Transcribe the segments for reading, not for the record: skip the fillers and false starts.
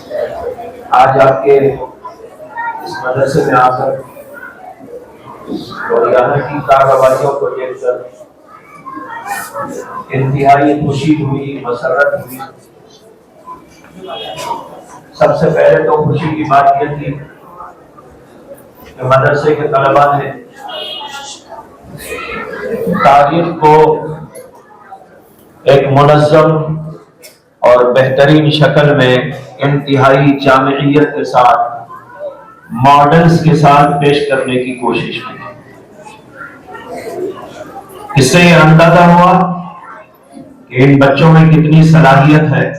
آج آپ کے اس مدرسے میں آ کر اور یہاں کی کارروائیوں کو دیکھ کر انتہائی خوشی ہوئی، مسرت ہوئی۔ سب سے پہلے تو خوشی کی بات یہ تھی کہ مدرسے کے طلباء نے تاریخ کو ایک منظم اور بہترین شکل میں انتہائی جامعیت کے ساتھ، ماڈلز کے ساتھ پیش کرنے کی کوشش کی۔ اس سے یہ اندازہ ہوا کہ ان بچوں میں کتنی صلاحیت ہے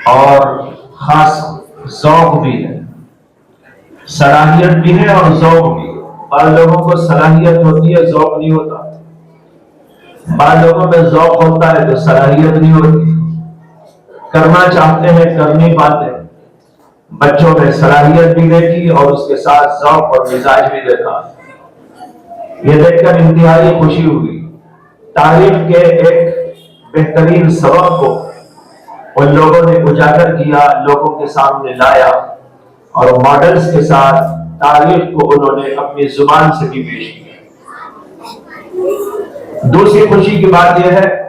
اور خاص ذوق بھی ہے، صلاحیت بھی ہے اور ذوق بھی ہے۔ بعض لوگوں کو صلاحیت ہوتی ہے، ذوق نہیں ہوتا، بعض لوگوں میں ذوق ہوتا ہے تو صلاحیت نہیں ہوتی، کرنا چاہتے ہیں کر نہیں پاتے۔ بچوں میں صلاحیت بھی دیکھی اور اس کے ساتھ ذوق اور مزاج بھی دیکھا۔ یہ دیکھ کر انتہائی خوشی ہوئی۔ تاریخ کے ایک بہترین سبق کو ان لوگوں نے اجاگر کیا، لوگوں کے سامنے لایا اور ماڈلز کے ساتھ تاریخ کو انہوں نے اپنی زبان سے بھی پیش کیا۔ دوسری خوشی کی بات یہ ہے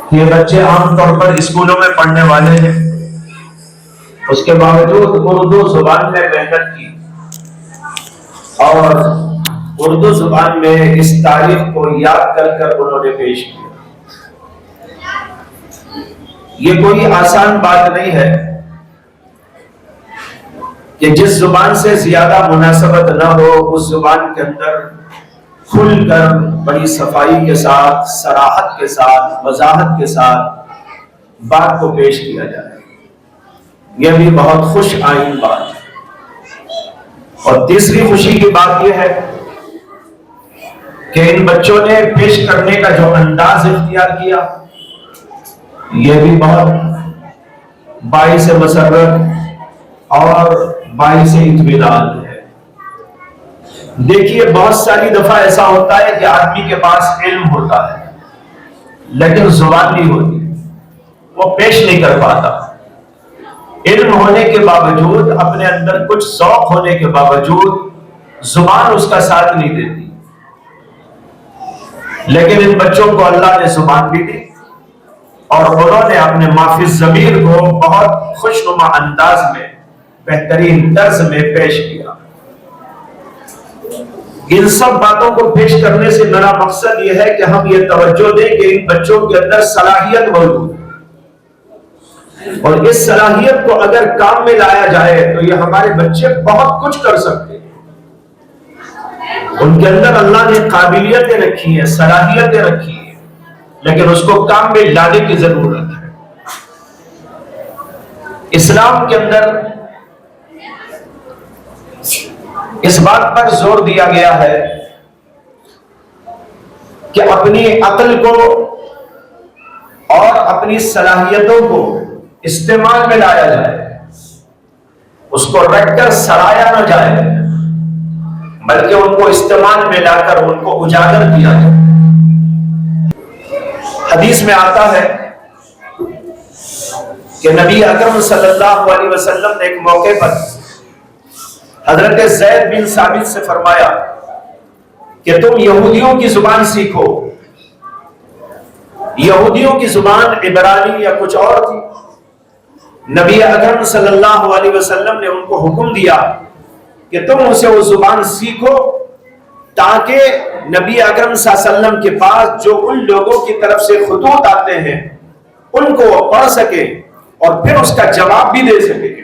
کہ یہ بچے عام طور پر اسکولوں میں پڑھنے والے ہیں، اس کے باوجود اردو زبان میں محنت کی اور اردو زبان میں اس تاریخ کو یاد کر کر انہوں نے پیش کیا۔ یہ کوئی آسان بات نہیں ہے کہ جس زبان سے زیادہ مناسبت نہ ہو اس زبان کے اندر کھل کر بڑی صفائی کے ساتھ، صراحت کے ساتھ، وضاحت کے ساتھ بات کو پیش کیا جائے۔ یہ بھی بہت خوش آئین بات ہے۔ اور تیسری خوشی کی بات یہ ہے کہ ان بچوں نے پیش کرنے کا جو انداز اختیار کیا یہ بھی بہت باعث مسرت اور باعث اطمینان ہے۔ دیکھیے بہت ساری دفعہ ایسا ہوتا ہے کہ آدمی کے پاس علم ہوتا ہے لیکن زبان نہیں ہوتی، وہ پیش نہیں کر پاتا۔ علم ہونے کے باوجود، اپنے اندر کچھ ذوق ہونے کے باوجود زبان اس کا ساتھ نہیں دیتی۔ لیکن ان بچوں کو اللہ نے زبان بھی دی اور انہوں نے اپنے مافی ضمیر کو بہت خوشنما انداز میں، بہترین طرز میں پیش کیا۔ ان سب باتوں کو پیش کرنے سے میرا مقصد یہ ہے کہ ہم یہ توجہ دیں کہ ان بچوں کے اندر صلاحیت موجود ہے اور اس صلاحیت کو اگر کام میں لایا جائے تو یہ ہمارے بچے بہت کچھ کر سکتے ہیں۔ ان کے اندر اللہ نے قابلیتیں رکھی ہیں، صلاحیتیں رکھی ہیں، لیکن اس کو کام میں لانے کی ضرورت ہے۔ اسلام کے اندر اس بات پر زور دیا گیا ہے کہ اپنی عقل کو اور اپنی صلاحیتوں کو استعمال میں لایا جائے، اس کو رکھ کر سرایا نہ جائے بلکہ ان کو استعمال میں لا کر ان کو اجاگر کیا جائے۔ حدیث میں آتا ہے کہ نبی اکرم صلی اللہ علیہ وسلم نے ایک موقع پر حضرت زید بن ثابت سے فرمایا کہ تم یہودیوں کی زبان سیکھو۔ یہودیوں کی زبان عبرانی یا کچھ اور تھی۔ نبی اکرم صلی اللہ علیہ وسلم نے ان کو حکم دیا کہ تم اسے وہ زبان سیکھو تاکہ نبی اکرم صلی اللہ علیہ وسلم کے پاس جو ان لوگوں کی طرف سے خطوط آتے ہیں ان کو وہ پڑھ سکے اور پھر اس کا جواب بھی دے سکے۔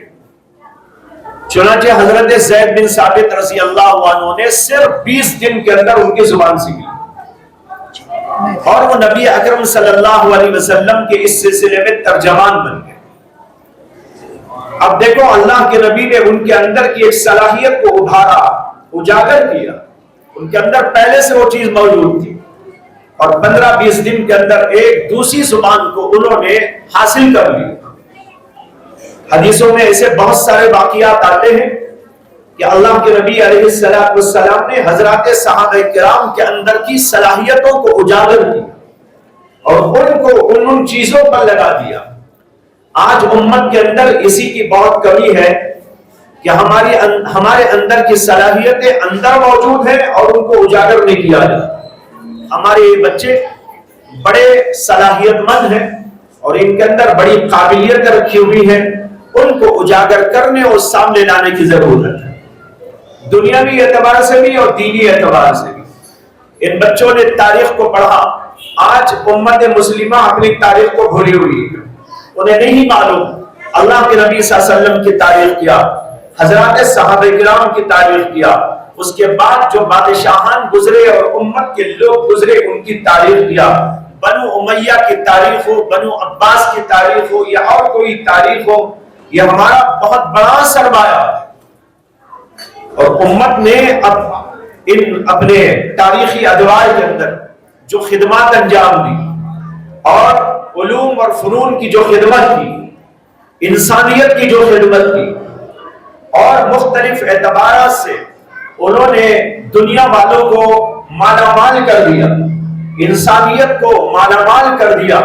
چنانچہ حضرت زید بن ثابت رضی اللہ عنہ نے صرف 20 دن کے اندر ان کی زبان سیکھی اور وہ نبی اکرم صلی اللہ علیہ وسلم کے اس سلسلے میں ترجمان بن گئے۔ اب دیکھو اللہ کے نبی نے ان کے اندر کی ایک صلاحیت کو ابھارا، اجاگر کیا۔ ان کے اندر پہلے سے وہ چیز موجود تھی اور 15-20 دن کے اندر ایک دوسری زبان کو انہوں نے حاصل کر لی۔ حدیثوں میں ایسے بہت سارے واقعات آتے ہیں کہ اللہ کے نبی علیہ السلام نے حضرات صحابہ کرام کے اندر کی صلاحیتوں کو اجاگر کیا اور ان کو ان چیزوں پر لگا دیا آج امت کے اندر اسی کی بہت کمی ہے کہ ہمارے اندر کی صلاحیتیں اندر موجود ہیں اور ان کو اجاگر نہیں کیا جاتا۔ ہمارے یہ بچے بڑے صلاحیت مند ہیں اور ان کے اندر بڑی قابلیت رکھی ہوئی ہے، ان کو اجاگر کرنے اور سامنے لانے کی ضرورت ہے، دنیاوی اعتبار سے بھی اور دینی اعتبار سے بھی۔ ان بچوں نے تاریخ کو پڑھا، آج امت مسلمہ اپنی تاریخ کو بھولی ہوئی ہے، انہیں نہیں معلوم اللہ کے نبی صلی اللہ علیہ وسلم کی تاریخ کیا، حضرات صحابہ کرام کی تاریخ کیا، اس کے بعد جو بادشاہان گزرے اور امت کے لوگ گزرے ان کی تاریخ کیا، بنو امیہ کی تاریخ ہو، بنو عباس کی تاریخ ہو یا اور کوئی تاریخ ہو، یہ ہمارا بہت بڑا سرمایہ ہے۔ اور امت نے اپنے تاریخی ادوار کے اندر جو خدمات انجام دی اور علوم اور فنون کی جو خدمت کی، انسانیت کی جو خدمت کی، اور مختلف اعتبارات سے انہوں نے دنیا والوں کو مالا مال کر دیا، انسانیت کو مالا مال کر دیا۔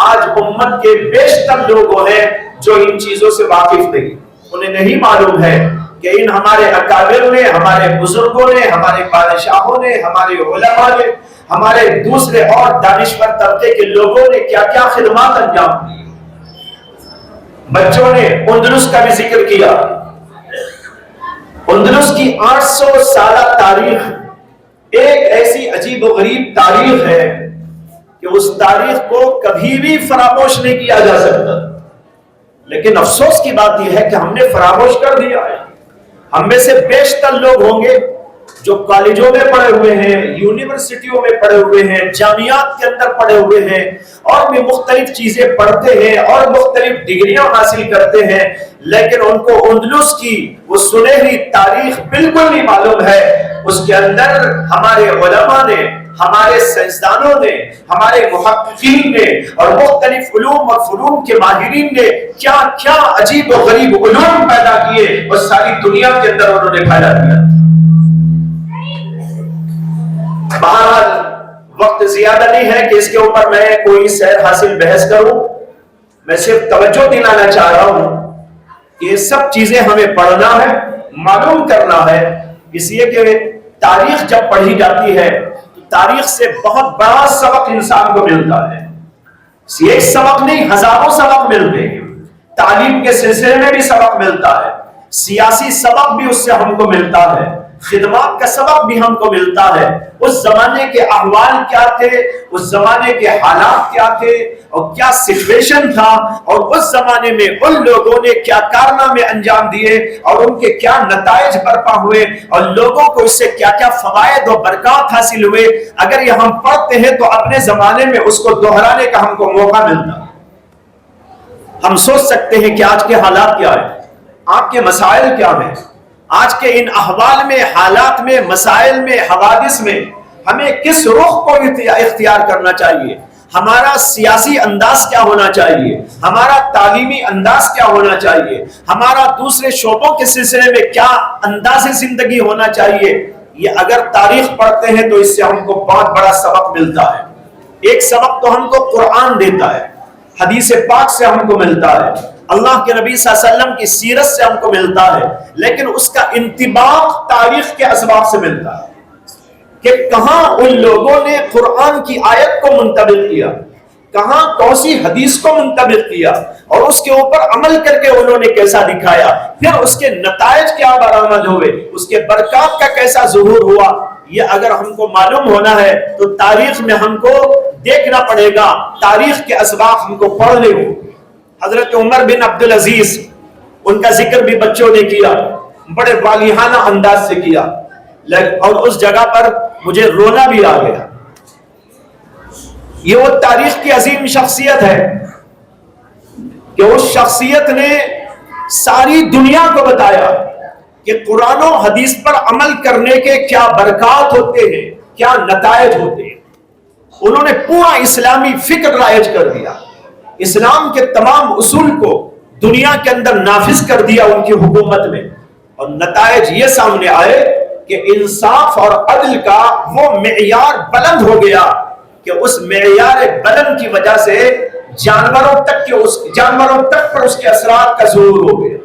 آج امت کے بیشتر لوگ ہیں جو ان چیزوں سے واقف نہیں، انہیں نہیں معلوم ہے کہ ان ہمارے اکابر نے، ہمارے بزرگوں نے، ہمارے بادشاہوں نے، ہمارے علماء نے، ہمارے دوسرے اور دانشور طبقے کے لوگوں نے کیا کیا خدمات انجام دی۔ بچوں نے اندلس کا بھی ذکر کیا، اندلس کی 800 سالہ تاریخ ایک ایسی عجیب و غریب تاریخ ہے کہ اس تاریخ کو کبھی بھی فراموش نہیں کیا جا سکتا، لیکن افسوس کی بات یہ ہے کہ ہم نے فراموش کر دیا ہے۔ ہم میں سے بیشتر لوگ ہوں گے جو کالجوں میں پڑھے ہوئے ہیں، یونیورسٹیوں میں پڑھے ہوئے ہیں، جامعات کے اندر پڑھے ہوئے ہیں اور بھی مختلف چیزیں پڑھتے ہیں اور مختلف ڈگریاں حاصل کرتے ہیں، لیکن ان کو اندلس کی وہ سنہری تاریخ بالکل نہیں معلوم ہے۔ اس کے اندر ہمارے علماء نے، ہمارے سائنسدانوں نے، ہمارے محققین نے اور مختلف علوم اور فنون کے ماہرین نے کیا کیا عجیب و غریب علوم پیدا کیے اور ساری دنیا کے اندر انہوں نے پھیلا دیا۔ بہرحال وقت زیادہ نہیں ہے کہ اس کے اوپر میں کوئی سیر حاصل بحث کروں، میں صرف توجہ دلانا چاہ رہا ہوں کہ یہ سب چیزیں ہمیں پڑھنا ہے، معلوم کرنا ہے، اس لیے کہ تاریخ جب پڑھی جاتی ہے تو تاریخ سے بہت بڑا سبق انسان کو ملتا ہے۔ ایک سبق نہیں، ہزاروں سبق ملتے ہیں، تعلیم کے سلسلے میں بھی سبق ملتا ہے، سیاسی سبق بھی اس سے ہم کو ملتا ہے، خدمات کا سبق بھی ہم کو ملتا ہے۔ اس زمانے کے احوال کیا تھے، اس زمانے کے حالات کیا تھے اور کیا سچویشن تھا، اور اس زمانے میں ان لوگوں نے کیا کارنامے انجام دیے اور ان کے کیا نتائج برپا ہوئے اور لوگوں کو اس سے کیا کیا فوائد و برکات حاصل ہوئے۔ اگر یہ ہم پڑھتے ہیں تو اپنے زمانے میں اس کو دہرانے کا ہم کو موقع ملتا ہے۔ ہم سوچ سکتے ہیں کہ آج کے حالات کیا ہیں، آپ کے مسائل کیا ہیں، آج کے ان احوال میں، حالات میں، مسائل میں، حوادث میں ہمیں کس رخ کو اختیار کرنا چاہیے، ہمارا سیاسی انداز کیا ہونا چاہیے، ہمارا تعلیمی انداز کیا ہونا چاہیے، ہمارا دوسرے شعبوں کے سلسلے میں کیا انداز زندگی ہونا چاہیے۔ یہ اگر تاریخ پڑھتے ہیں تو اس سے ہم کو بہت بڑا سبق ملتا ہے۔ ایک سبق تو ہم کو قرآن دیتا ہے، حدیث پاک سے ہم کو ملتا ہے، اللہ کے نبی صلی اللہ علیہ وسلم کی سیرت سے ہم کو ملتا ہے، لیکن اس کا انطباق تاریخ کے اسباب سے ملتا ہے کہ کہاں ان لوگوں نے قرآن کی آیت کو منطبق کیا، کہاں کون سی حدیث کو منطبق کیا اور اس کے اوپر عمل کر کے انہوں نے کیسا دکھایا، پھر اس کے نتائج کیا برآمد ہوئے، اس کے برکات کا کیسا ظہور ہوا۔ یہ اگر ہم کو معلوم ہونا ہے تو تاریخ میں ہم کو دیکھنا پڑے گا، تاریخ کے اسباب ہم کو پڑھنے ہوں۔ حضرت عمر بن عبدالعزیز، ان کا ذکر بھی بچوں نے کیا، بڑے والیحانہ انداز سے کیا، اور اس جگہ پر مجھے رونا بھی آ گیا۔ یہ وہ تاریخ کی عظیم شخصیت ہے کہ اس شخصیت نے ساری دنیا کو بتایا کہ قرآن و حدیث پر عمل کرنے کے کیا برکات ہوتے ہیں، کیا نتائج ہوتے ہیں۔ انہوں نے پورا اسلامی فکر رائج کر دیا، اسلام کے تمام اصول کو دنیا کے اندر نافذ کر دیا ان کی حکومت میں، اور نتائج یہ سامنے آئے کہ انصاف اور عدل کا وہ معیار بلند ہو گیا کہ اس معیار بلند کی وجہ سے جانوروں تک پر اس کے اثرات کا ظہور ہو گیا۔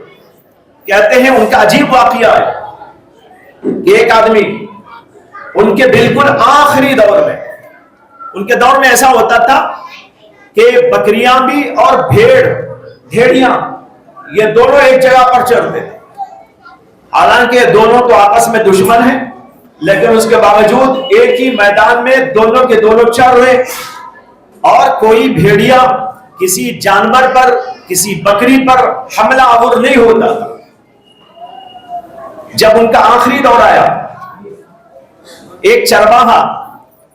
کہتے ہیں ان کا عجیب واقعہ ہے کہ ایک آدمی ان کے بالکل آخری دور میں، ان کے دور میں ایسا ہوتا تھا کہ بکریاں بھی اور بھیڑیاں یہ دونوں ایک جگہ پر چرتے تھے۔ حالانکہ دونوں تو آپس میں دشمن ہیں، لیکن اس کے باوجود ایک ہی میدان میں دونوں کے دونوں چر رہے، اور کوئی بھیڑیا کسی جانور پر، کسی بکری پر حملہ آور نہیں ہوتا تھا۔ جب ان کا آخری دور آیا، ایک چرواہا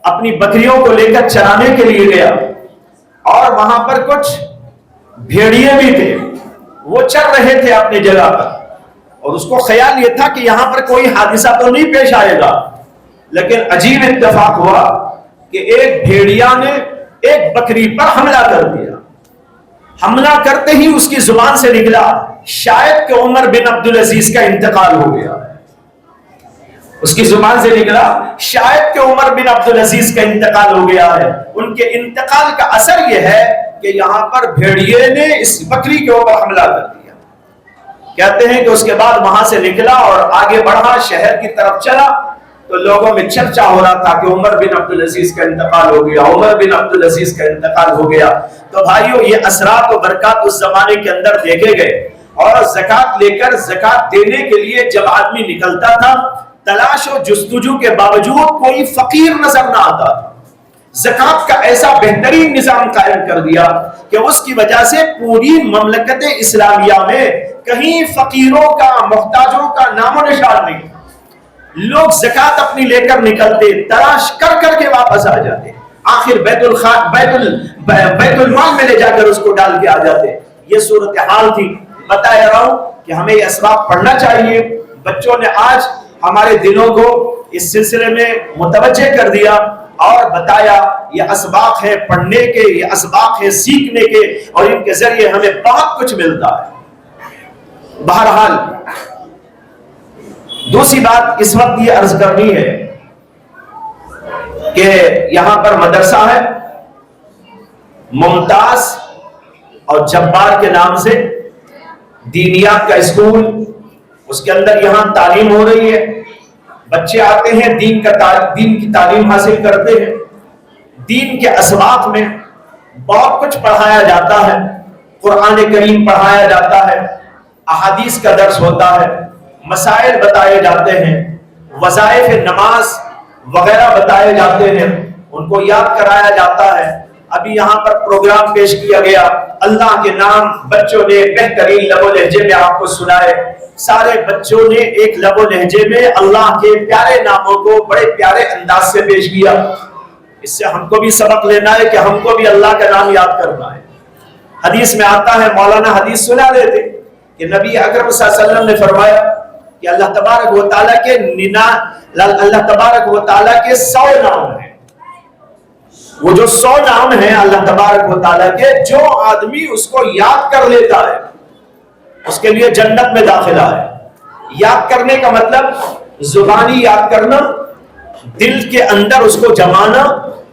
اپنی بکریوں کو لے کر چرانے کے لیے گیا، اور وہاں پر کچھ بھیڑیے بھی تھے، وہ چر رہے تھے اپنی جگہ پر، اور اس کو خیال یہ تھا کہ یہاں پر کوئی حادثہ تو نہیں پیش آئے گا۔ لیکن عجیب اتفاق ہوا کہ ایک بھیڑیا نے ایک بکری پر حملہ کر دیا۔ حملہ کرتے ہی اس کی زبان سے نکلا شاید کہ عمر بن عبدالعزیز کا انتقال ہو گیا۔ اس کی زبان سے نکلا شاید کہ عمر بن عبدالعزیز کا انتقال ہو گیا ہے۔ ان کے انتقال کا اثر یہ ہے کہ یہاں پر بھیڑیے نے اس بکری کے اوپر حملہ کر دیا۔ کہتے ہیں کہ اس کے بعد وہاں سے نکلا اور آگے بڑھا، شہر کی طرف چلا، تو لوگوں میں چرچا ہو رہا تھا کہ عمر بن عبدالعزیز کا انتقال ہو گیا، عمر بن عبدالعزیز کا انتقال ہو گیا۔ تو بھائیو، یہ اثرات و برکات اس زمانے کے اندر دیکھے گئے، اور زکوٰۃ لے کر زکوٰۃ دینے کے لیے جب آدمی نکلتا تھا، تلاش و جستجو کے باوجود کوئی فقیر نظر نہ آتا تھا۔ زکوٰۃ کا ایسا بہترین نظام قائم کر دیا کہ اس کی وجہ سے پوری مملکت اسلامیہ میں کہیں فقیروں کا، محتاجوں کا نام و نشان نہیں۔ لوگ زکوٰۃ اپنی لے کر نکلتے، تلاش کر کر کے واپس آ جاتے، آخر بیت المال میں لے جا کر اس کو ڈال کے آ جاتے۔ یہ صورتحال تھی۔ بتا رہا ہوں کہ ہمیں یہ اسباب پڑھنا چاہیے۔ بچوں نے آج ہمارے دلوں کو اس سلسلے میں متوجہ کر دیا اور بتایا یہ اسباق ہے پڑھنے کے، یہ اسباق ہے سیکھنے کے، اور ان کے ذریعے ہمیں بہت کچھ ملتا ہے۔ بہرحال دوسری بات اس وقت یہ عرض کرنی ہے کہ یہاں پر مدرسہ ہے ممتاز اور جبار کے نام سے، دینیات کا اسکول، اس کے اندر یہاں تعلیم ہو رہی ہے، بچے آتے ہیں، دین کی تعلیم حاصل کرتے ہیں، دین کے اسباق میں بہت کچھ پڑھایا جاتا ہے، قرآن کریم پڑھایا جاتا ہے، احادیث کا درس ہوتا ہے، مسائل بتائے جاتے ہیں، وظائف نماز وغیرہ بتائے جاتے ہیں، ان کو یاد کرایا جاتا ہے۔ ابھی یہاں پر پروگرام پیش کیا گیا، اللہ کے نام بچوں نے بہترین لب و لہجے میں آپ کو سنائے، سارے بچوں نے ایک لب و لہجے میں اللہ کے پیارے ناموں کو بڑے پیارے انداز سے پیش کیا۔ اس سے ہم کو بھی سبق لینا ہے کہ ہم کو بھی اللہ کا نام یاد کرنا ہے۔ حدیث میں آتا ہے، مولانا حدیث سنا رہے تھے کہ نبی اکرم صلی اللہ علیہ وسلم نے فرمایا کہ اللہ تبارک و تعالیٰ کے 100 نام ہیں۔ وہ جو 100 نام ہیں اللہ تبارک و تعالیٰ کے، جو آدمی اس کو یاد کر لیتا ہے اس کے لیے جنت میں داخلہ ہے۔ یاد کرنے کا مطلب زبانی یاد کرنا، دل کے اندر اس کو جمانا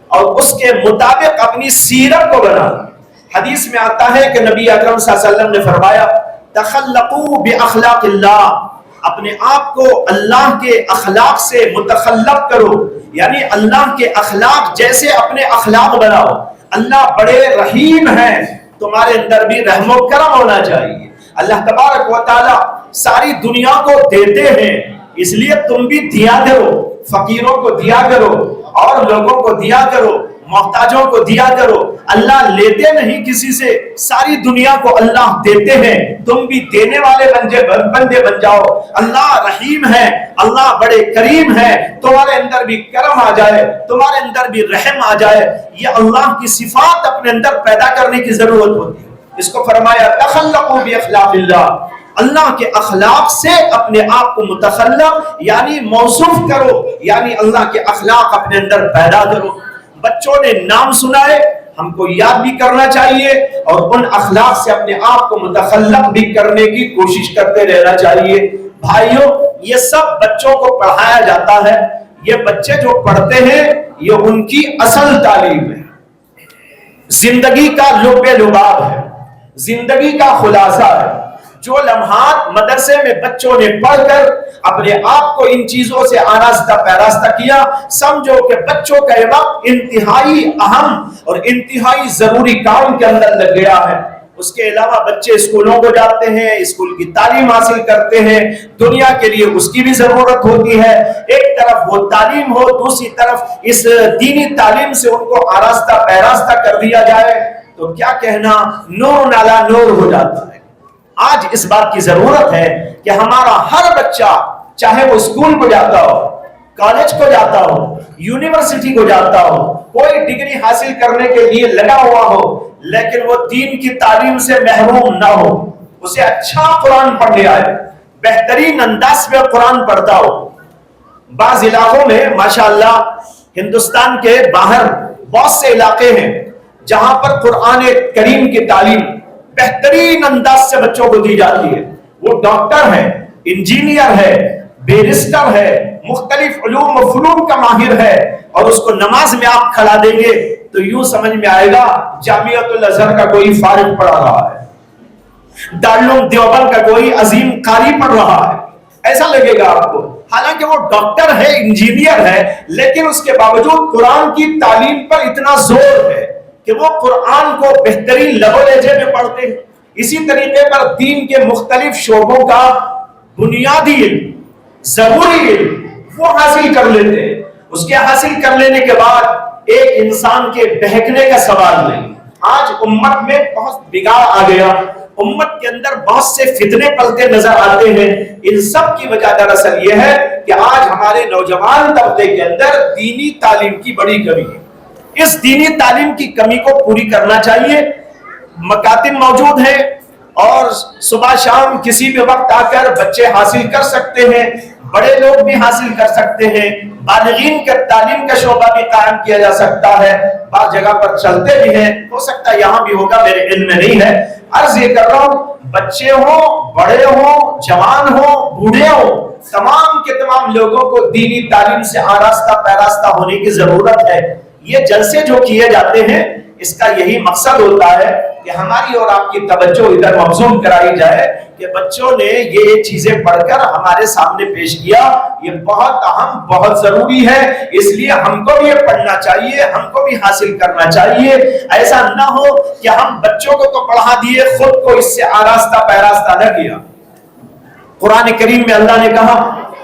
اور اس کے مطابق اپنی سیرت کو بنانا۔ حدیث میں آتا ہے کہ نبی اکرم صلی اللہ علیہ وسلم نے فرمایا تخلقوا باخلاق اللہ، اپنے آپ کو اللہ کے اخلاق سے متخلق کرو، یعنی اللہ کے اخلاق جیسے اپنے اخلاق بناؤ۔ اللہ بڑے رحیم ہیں، تمہارے اندر بھی رحم و کرم ہونا چاہیے۔ اللہ تبارک و تعالی ساری دنیا کو دیتے ہیں، اس لیے تم بھی دیا کرو، فقیروں کو دیا کرو اور لوگوں کو دیا کرو، محتاجوں کو دیا کرو۔ اللہ لیتے نہیں کسی سے، ساری دنیا کو اللہ دیتے ہیں، تم بھی دینے والے بندے بن جاؤ۔ اللہ رحیم ہے، اللہ بڑے کریم ہے، تمہارے اندر بھی کرم آ جائے، تمہارے اندر بھی رحم آ جائے۔ یہ اللہ کی صفات اپنے اندر پیدا کرنے کی ضرورت ہوتی ہے۔ اس کو فرمایا تخلقوا باخلاق اللہ، اللہ کے اخلاق سے اپنے آپ کو متخلق یعنی موصوف کرو، یعنی اللہ کے اخلاق اپنے اندر پیدا کرو۔ بچوں نے نام سنائے، ہم کو یاد بھی کرنا چاہیے اور ان اخلاق سے اپنے آپ کو متخلق بھی کرنے کی کوشش کرتے رہنا چاہیے۔ بھائیوں، یہ سب بچوں کو پڑھایا جاتا ہے، یہ بچے جو پڑھتے ہیں یہ ان کی اصل تعلیم ہے۔ زندگی کا لب لباب ہے، زندگی کا خلاصہ ہے۔ جو لمحات مدرسے میں بچوں نے پڑھ کر اپنے آپ کو ان چیزوں سے آراستہ پیراستہ کیا، سمجھو کہ بچوں کا یہ وقت انتہائی اہم اور انتہائی ضروری کام کے اندر لگ گیا ہے۔ اس کے علاوہ بچے اسکولوں کو جاتے ہیں، اسکول کی تعلیم حاصل کرتے ہیں، دنیا کے لیے اس کی بھی ضرورت ہوتی ہے۔ ایک طرف وہ تعلیم ہو، دوسری طرف اس دینی تعلیم سے ان کو آراستہ پیراستہ کر دیا جائے تو کیا کہنا، نور نالا نور ہو جاتا ہے۔ آج اس بات کی ضرورت ہے کہ ہمارا ہر بچہ، چاہے وہ اسکول کو جاتا ہو، کالج کو جاتا ہو، یونیورسٹی کو جاتا ہو، کوئی ڈگری حاصل کرنے کے لیے لگا ہوا ہو، لیکن وہ دین کی تعلیم سے محروم نہ ہو، اسے اچھا قرآن پڑھنے آئے، بہترین انداز میں قرآن پڑھتا ہو۔ بعض علاقوں میں ماشاءاللہ ہندوستان کے باہر بہت سے علاقے ہیں جہاں پر قرآن کریم کی تعلیم بہترین انداز سے بچوں کو دی جاتی ہے۔ وہ ڈاکٹر ہے، انجینئر ہے، بیرسٹر ہے، مختلف علوم و فنون کا ماہر ہے، اور اس کو نماز میں آپ کھڑا دیں گے تو یوں سمجھ میں آئے گا جامعۃ الازہر کا کوئی فارغ پڑھا رہا ہے، دارالعلوم دیوبند کا کوئی عظیم قاری پڑھ رہا ہے، ایسا لگے گا آپ کو۔ حالانکہ وہ ڈاکٹر ہے، انجینئر ہے، لیکن اس کے باوجود قرآن کی تعلیم پر اتنا زور ہے کہ وہ قرآن کو بہترین لب و لہجے میں پڑھتے ہیں۔ اسی طریقے پر دین کے مختلف شعبوں کا بنیادی علم، ضروری علم وہ حاصل کر لیتے ہیں۔ اس کے حاصل کر لینے کے بعد ایک انسان کے بہکنے کا سوال نہیں۔ آج امت میں بہت بگاڑ آ گیا، امت کے اندر بہت سے فتنے پلتے نظر آتے ہیں۔ ان سب کی وجہ دراصل یہ ہے کہ آج ہمارے نوجوان طبقے کے اندر دینی تعلیم کی بڑی کمی ہے۔ اس دینی تعلیم کی کمی کو پوری کرنا چاہیے۔ مکاتب موجود ہیں اور صبح شام کسی بھی وقت آ کر بچے حاصل کر سکتے ہیں، بڑے لوگ بھی حاصل کر سکتے ہیں، بالغین کا تعلیم کا شعبہ بھی قائم کیا جا سکتا ہے، بعض جگہ پر چلتے بھی ہیں، ہو سکتا ہے یہاں بھی ہوگا، میرے علم میں نہیں ہے۔ عرض یہ کر رہا ہوں، بچے ہوں، بڑے ہوں، جوان ہوں، بوڑھے ہوں، تمام کے تمام لوگوں کو دینی تعلیم سے آراستہ پیراستہ ہونے کی ضرورت ہے۔ یہ جلسے جو کیے جاتے ہیں اس کا یہی مقصد ہوتا ہے کہ ہماری اور آپ کی توجہ ادھر مبذول کرائی جائے کہ بچوں نے یہ چیزیں پڑھ کر ہمارے سامنے پیش کیا، یہ بہت اہم، بہت ضروری ہے، اس لیے ہم کو بھی یہ پڑھنا چاہیے، ہم کو بھی حاصل کرنا چاہیے۔ ایسا نہ ہو کہ ہم بچوں کو تو پڑھا دیے، خود کو اس سے آراستہ پیراستہ نہ کیا۔ قرآن کریم میں اللہ نے کہا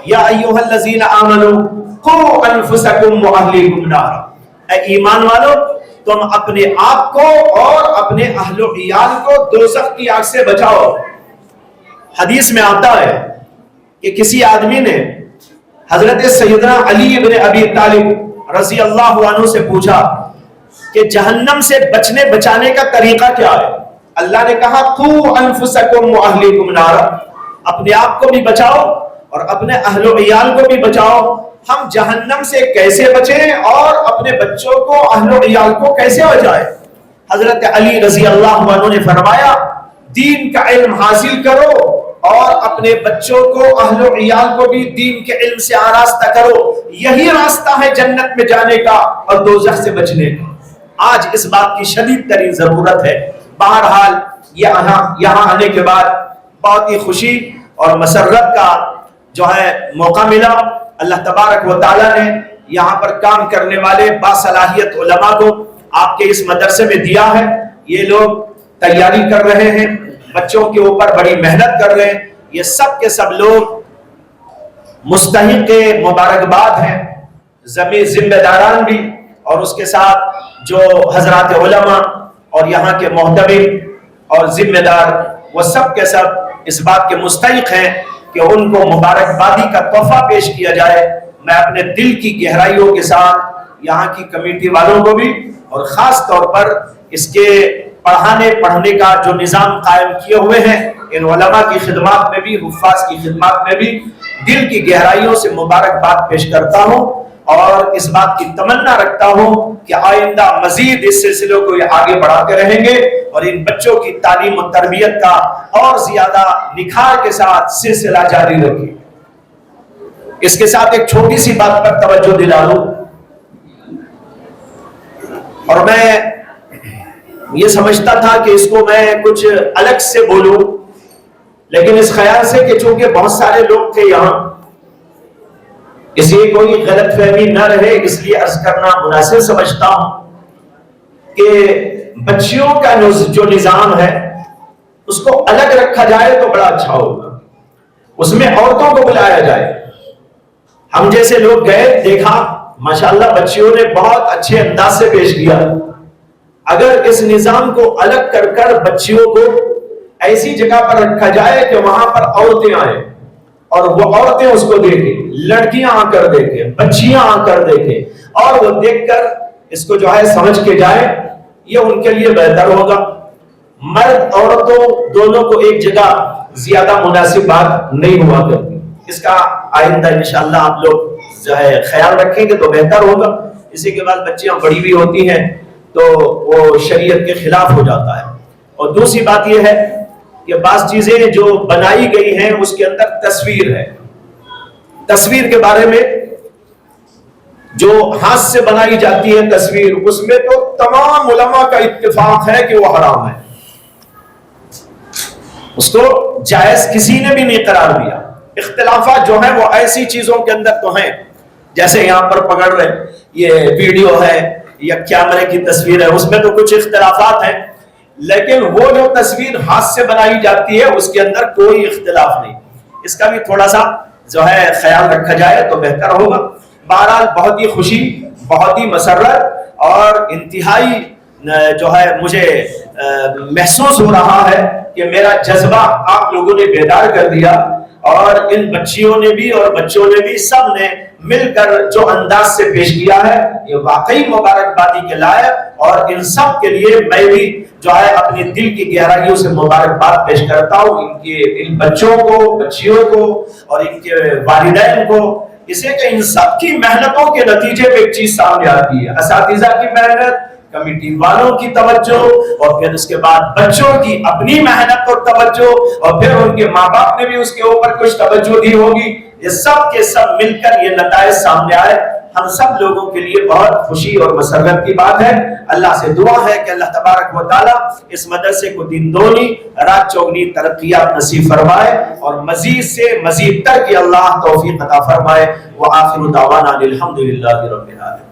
یا ایھا الذین آمنوا قوا انفسکم واہلیکم نارا، اے ایمان والو تم اپنے آپ کو اور اپنے اہل و عیال کو دوزخ کی آگ سے بچاؤ۔ حدیث میں آتا ہے کہ کسی آدمی نے حضرت سیدنا علی ابن ابی طالب رضی اللہ عنہ سے پوچھا کہ جہنم سے بچانے کا طریقہ کیا ہے؟ اللہ نے کہا قوا انفسکم واہلیکم نارا، اپنے آپ کو بھی بچاؤ اور اپنے اہل و عیال کو بھی بچاؤ۔ ہم جہنم سے کیسے بچیں اور اپنے بچوں کو، اہل و عیال کو کیسے بچائیں؟ حضرت علی رضی اللہ عنہ نے فرمایا دین کا علم حاصل کرو اور اپنے بچوں کو، اہل و عیال کو بھی دین کے علم سے آراستہ کرو، یہی راستہ ہے جنت میں جانے کا اور دوزخ سے بچنے کا۔ آج اس بات کی شدید ترین ضرورت ہے۔ بہرحال یہاں آنے کے بعد بہت ہی خوشی اور مسرت کا جو ہے موقع ملا۔ اللہ تبارک و تعالیٰ نے یہاں پر کام کرنے والے باصلاحیت علماء کو آپ کے اس مدرسے میں دیا ہے۔ یہ لوگ تیاری کر رہے ہیں، بچوں کے اوپر بڑی محنت کر رہے ہیں، یہ سب کے سب لوگ مستحق مبارکباد ہیں، ذمہ داران بھی، اور اس کے ساتھ جو حضرات علماء اور یہاں کے محتمل اور ذمہ دار، وہ سب کے سب اس بات کے مستحق ہیں کہ ان کو مبارکبادی کا تحفہ پیش کیا جائے۔ میں اپنے دل کی گہرائیوں کے ساتھ یہاں کی کمیٹی والوں کو بھی اور خاص طور پر اس کے پڑھنے کا جو نظام قائم کیے ہوئے ہیں ان علماء کی خدمات میں بھی، حفاظ کی خدمات میں بھی دل کی گہرائیوں سے مبارکباد پیش کرتا ہوں، اور اس بات کی تمنا رکھتا ہوں کہ آئندہ مزید اس سلسلے کو یہ آگے بڑھاتے رہیں گے اور ان بچوں کی تعلیم و تربیت کا اور زیادہ نکھار کے ساتھ سلسلہ جاری رکھیں۔ اس کے ساتھ ایک چھوٹی سی بات پر توجہ دلا دوں، اور میں یہ سمجھتا تھا کہ اس کو میں کچھ الگ سے بولوں، لیکن اس خیال سے کہ چونکہ بہت سارے لوگ تھے یہاں، اس لیے کوئی غلط فہمی نہ رہے، اس لیے عرض کرنا مناسب سمجھتا ہوں کہ بچیوں کا جو نظام ہے اس کو الگ رکھا جائے تو بڑا اچھا ہوگا، اس میں عورتوں کو بلایا جائے۔ ہم جیسے لوگ گئے، دیکھا ماشاءاللہ بچیوں نے بہت اچھے انداز سے پیش کیا۔ اگر اس نظام کو الگ کر کر بچیوں کو ایسی جگہ پر رکھا جائے کہ وہاں پر عورتیں آئیں اور وہ عورتیں اس کو دیکھیں، لڑکیاں آ کر دیکھیں، بچیاں آ کر دیکھیں، اور وہ دیکھ کر اس کو جو ہے سمجھ کے جائے، یہ ان کے لیے بہتر ہوگا۔ مرد عورتوں دونوں کو ایک جگہ زیادہ مناسب بات نہیں ہوا کرتی۔ اس کا آئندہ انشاءاللہ آپ لوگ جو ہے خیال رکھیں گے تو بہتر ہوگا۔ اسی کے بعد بچیاں بڑی بھی ہوتی ہیں تو وہ شریعت کے خلاف ہو جاتا ہے۔ اور دوسری بات یہ ہے کہ بعض چیزیں جو بنائی گئی ہیں اس کے اندر تصویر ہے۔ تصویر کے بارے میں جو ہاتھ سے بنائی جاتی ہے تصویر، اس میں تو تمام علماء کا اتفاق ہے کہ وہ حرام ہے، اس کو جائز کسی نے بھی نہیں قرار دیا۔ اختلافات جو ہیں وہ ایسی چیزوں کے اندر تو ہیں، جیسے یہاں پر پکڑ رہے یہ ویڈیو ہے یا کیمرے کی تصویر ہے، اس میں تو کچھ اختلافات ہیں، لیکن وہ جو تصویر ہاتھ سے بنائی جاتی ہے اس کے اندر کوئی اختلاف نہیں۔ اس کا بھی تھوڑا سا جو ہے خیال رکھا جائے تو بہتر ہوگا۔ بہرحال بہت ہی خوشی، بہت ہی مسرت اور انتہائی جو ہے مجھے محسوس ہو رہا ہے کہ میرا جذبہ آپ لوگوں نے بیدار کر دیا، اور ان بچیوں نے بھی اور بچوں نے بھی سب نے مل کر جو انداز سے پیش کیا ہے یہ واقعی مبارکبادی کے لائق، اور ان سب کے لیے میں بھی جو ہے اپنے دل کی گہرائیوں سے مبارکباد پیش کرتا ہوں ان بچوں کو، بچیوں کو اور ان کے والدین کو، اسے کہ ان سب کی محنتوں کے نتیجے میں ایک چیز سامنے آتی ہے، اساتذہ کی محنت، کمیٹی والوں کی توجہ، اور پھر اس کے بعد بچوں کی اپنی محنت اور توجہ، اور پھر ان کے ماں باپ نے بھی اس کے اوپر کچھ توجہ دی ہوگی، یہ سب کے سب مل کر یہ نتائج سامنے آئے۔ ہم سب لوگوں کے لیے بہت خوشی اور مسرت کی بات ہے۔ اللہ سے دعا ہے کہ اللہ تبارک و تعالی اس مدرسے کو دن دونی رات چوگنی ترقیات نصیب فرمائے، اور مزید سے مزید تر کی اللہ توفیق عطا فرمائے۔ وآخر دعوانا الحمدللہ رب العالمین۔